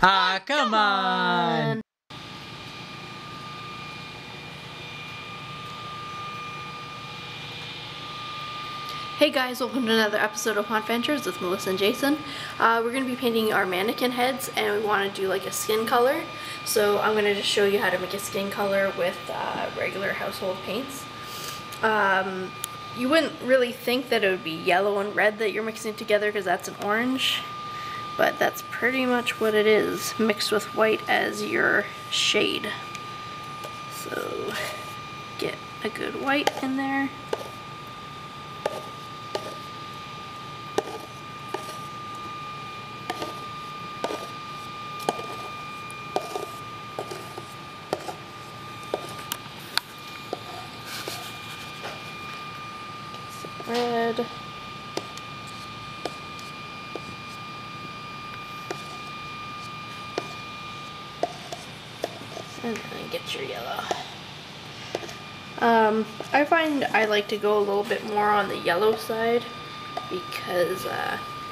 Ah, come on! Hey guys, welcome to another episode of Haunt Ventures with Melissa and Jason. We're going to be painting our mannequin heads and we want to do like a skin color. So I'm going to just show you how to make a skin color with regular household paints. You wouldn't really think that it would be yellow and red that you're mixing together because that's an orange. But that's pretty much what it is, mixed with white as your shade. So get a good white in there. Red. And then get your yellow. I find I like to go a little bit more on the yellow side because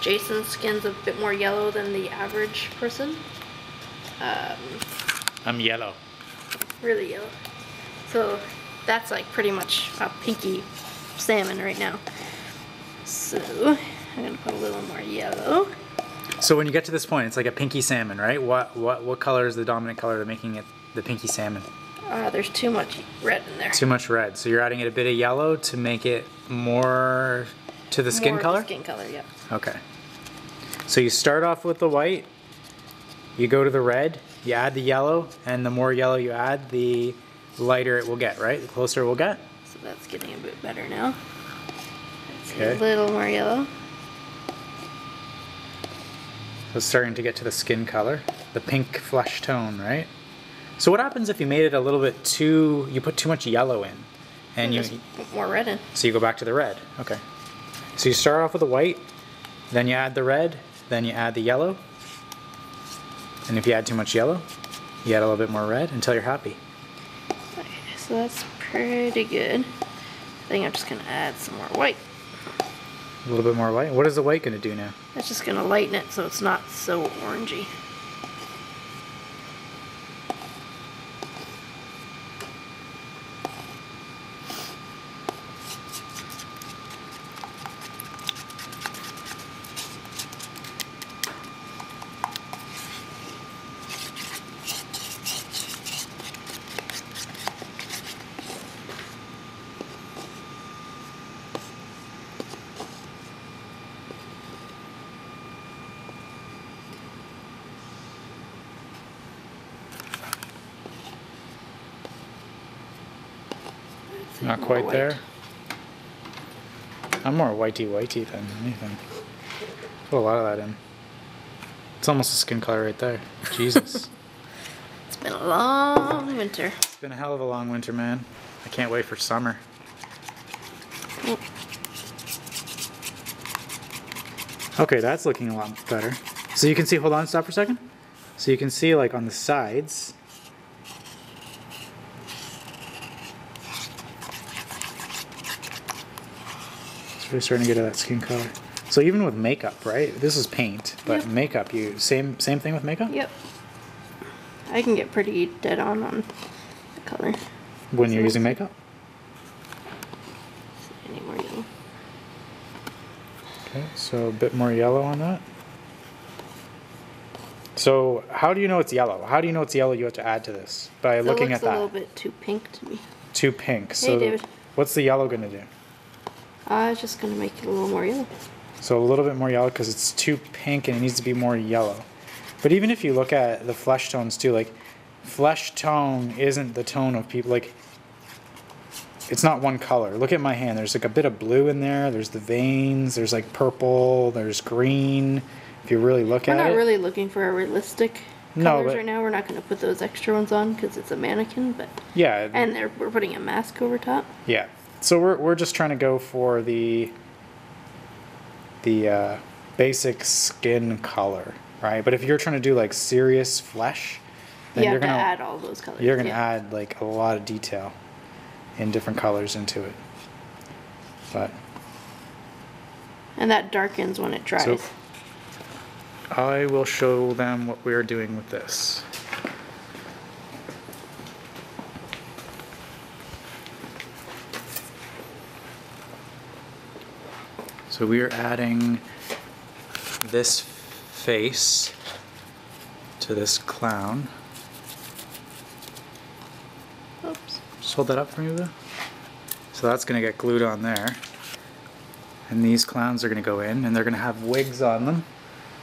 Jason's skin's a bit more yellow than the average person. I'm yellow. Really yellow. So that's like pretty much a pinky salmon right now. So I'm gonna put a little more yellow. So when you get to this point, it's like a pinky salmon, right? What color is the dominant color to making it the pinky salmon? There's too much red in there. Too much red. So you're adding it a bit of yellow to make it more to the skin color? The skin color, yeah. Okay. So you start off with the white, you go to the red, you add the yellow, and the more yellow you add, the lighter it will get, right? The closer it will get? So that's getting a bit better now. Okay. A little more yellow. So it's starting to get to the skin color, the pink flesh tone, right? So what happens if you made it a little bit too, you put too much yellow in? And just put more red in. So you go back to the red, okay. So you start off with the white, then you add the red, then you add the yellow. And if you add too much yellow, you add a little bit more red until you're happy. Okay, so that's pretty good. I think I'm just gonna add some more white. A little bit more white. What is the white gonna do now? That's just gonna lighten it so it's not so orangey. Not quite there. I'm more whitey than anything. Put a lot of that in. It's almost a skin color right there. Jesus. It's been a long winter. It's been a hell of a long winter, man. I can't wait for summer. Oh. Okay, that's looking a lot better. So you can see, hold on, stop for a second. So you can see like on the sides, it's really starting to get to that skin color. So even with makeup, right? This is paint, but Yep. makeup, you same thing with makeup? Yep. I can get pretty dead on the color. When you're using makeup? Any more yellow? Okay, so a bit more yellow on that. So how do you know it's yellow? How do you know it's yellow you have to add to this? By looking at It looks a little that. bit too pink to me. Too pink. Hey, So David. what's the yellow going to do? It's just gonna make it a little more yellow. So a little bit more yellow because it's too pink and it needs to be more yellow. But even if you look at the flesh tones too, like flesh tone isn't the tone of people, like it's not one color. Look at my hand. There's like a bit of blue in there. There's the veins. There's like purple. There's green. If you really look at it. We're not really looking for a realistic No, colors but- right now. We're not going to put those extra ones on because it's a mannequin, but Yeah. and we're putting a mask over top. Yeah. So we're just trying to go for the basic skin color, right? But if you're trying to do like serious flesh, then You you're have to gonna add all those colors. you're gonna yeah. add like a lot of detail in different colors into it. But And that darkens when it dries. So- I will show them what we are doing with this. So we are adding this face to this clown. Oops. Just hold that up for me, Lou. So that's gonna get glued on there. And these clowns are gonna go in and they're gonna have wigs on them.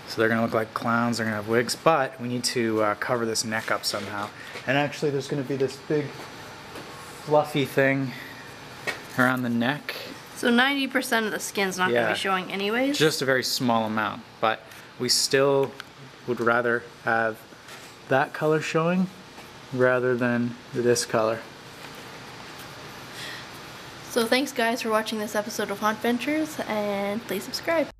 So they're gonna look like clowns, they're gonna have wigs, but we need to cover this neck up somehow. And actually there's gonna be this big fluffy thing around the neck. So 90% of the skin's not going to be showing anyways. Just a very small amount, but we still would rather have that color showing rather than this color. So thanks guys for watching this episode of Haunt Ventures, and please subscribe.